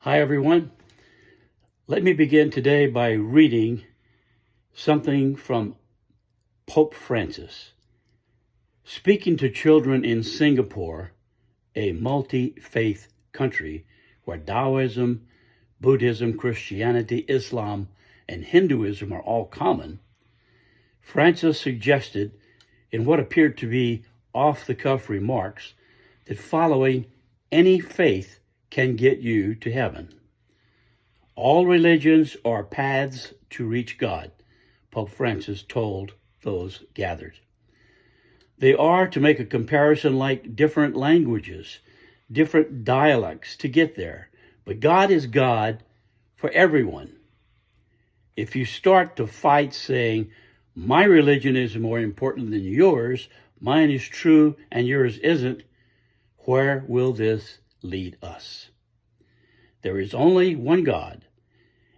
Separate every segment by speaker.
Speaker 1: Hi, everyone. Let me begin today by reading something from Pope Francis. Speaking to children in Singapore, a multi-faith country where Taoism, Buddhism, Christianity, Islam, and Hinduism are all common, Francis suggested, in what appeared to be off-the-cuff remarks, that following any faith can get you to heaven. All religions are paths to reach God, Pope Francis told those gathered. They are, to make a comparison, like different languages, different dialects to get there. But God is God for everyone. If you start to fight saying, my religion is more important than yours, mine is true and yours isn't, where will this lead us? There is only one God,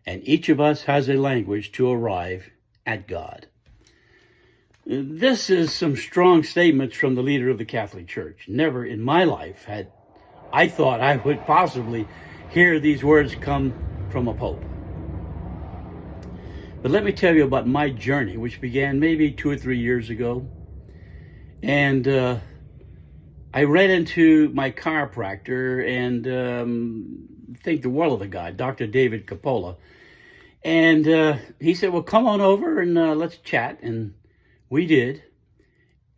Speaker 1: and each of us has a language to arrive at God. This is some strong statements from the leader of the Catholic Church. Never in my life had I thought I would possibly hear these words come from a pope. But let me tell you about my journey, which began maybe 2 or 3 years ago. And I ran into my chiropractor and think the world of the guy, Dr. David Coppola. And he said, well, come on over and let's chat. And we did.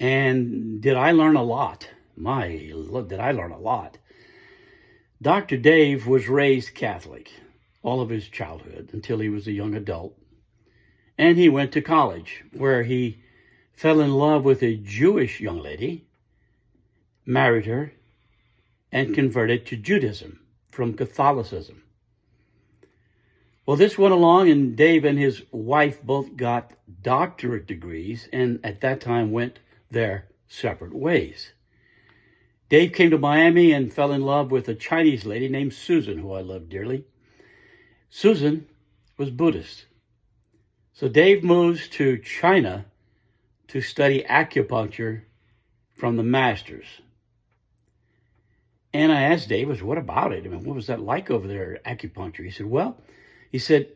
Speaker 1: And did I learn a lot? Did I learn a lot. Dr. Dave was raised Catholic all of his childhood until he was a young adult. And he went to college where he fell in love with a Jewish young lady, married her, and converted to Judaism from Catholicism. Well, this went along, and Dave and his wife both got doctorate degrees, and at that time went their separate ways. Dave came to Miami and fell in love with a Chinese lady named Susan, who I love dearly. Susan was Buddhist. So Dave moves to China to study acupuncture from the masters. And I asked Dave, what about it? I mean, what was that like over there at acupuncture? He said,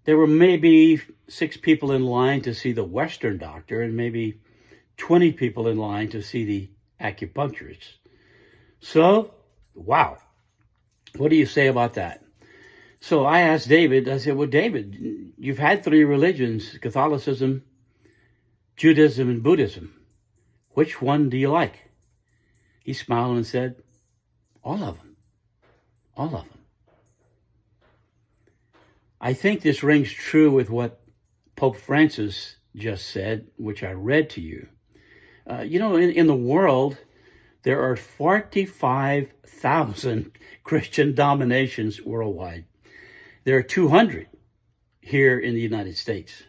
Speaker 1: there were maybe 6 people in line to see the Western doctor and maybe 20 people in line to see the acupuncturist. So, wow, what do you say about that? So I asked David, I said, well, David, you've had 3 religions, Catholicism, Judaism, and Buddhism. Which one do you like? He smiled and said, all of them. All of them. I think this rings true with what Pope Francis just said, which I read to you. In the world, there are 45,000 Christian denominations worldwide. There are 200 here in the United States.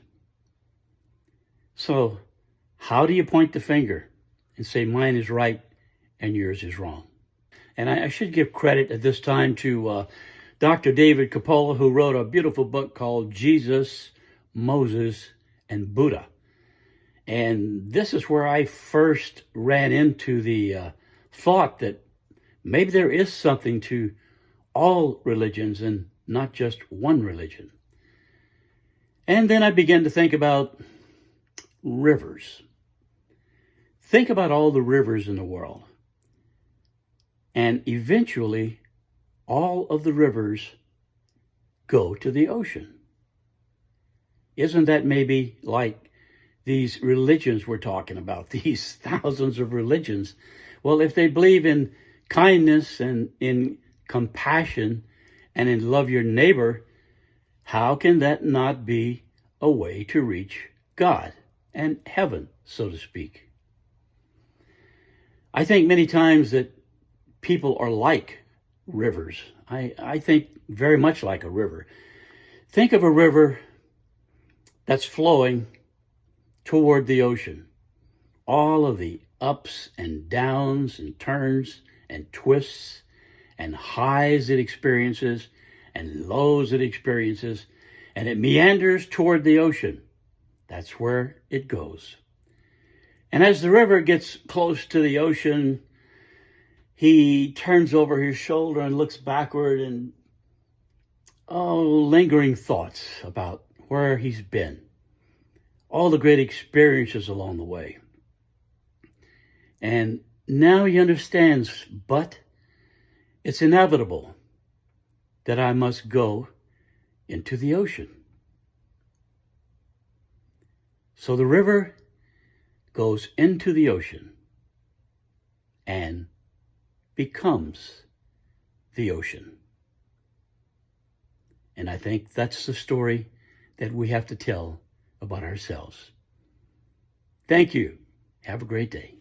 Speaker 1: So how do you point the finger and say mine is right and yours is wrong? And I should give credit at this time to Dr. David Coppola, who wrote a beautiful book called Jesus, Moses, and Buddha. And this is where I first ran into the thought that maybe there is something to all religions and not just one religion. And then I began to think about rivers. Think about all the rivers in the world. And eventually, all of the rivers go to the ocean. Isn't that maybe like these religions we're talking about, these thousands of religions? Well, if they believe in kindness and in compassion and in love your neighbor, how can that not be a way to reach God and heaven, so to speak? I think many times that people are like rivers. I think very much like a river. Think of a river that's flowing toward the ocean. All of the ups and downs and turns and twists and highs it experiences and lows it experiences, and it meanders toward the ocean. That's where it goes. And as the river gets close to the ocean, he turns over his shoulder and looks backward and lingering thoughts about where he's been, all the great experiences along the way. And now he understands, but it's inevitable that I must go into the ocean. So the river goes into the ocean and becomes the ocean. And I think that's the story that we have to tell about ourselves. Thank you. Have a great day.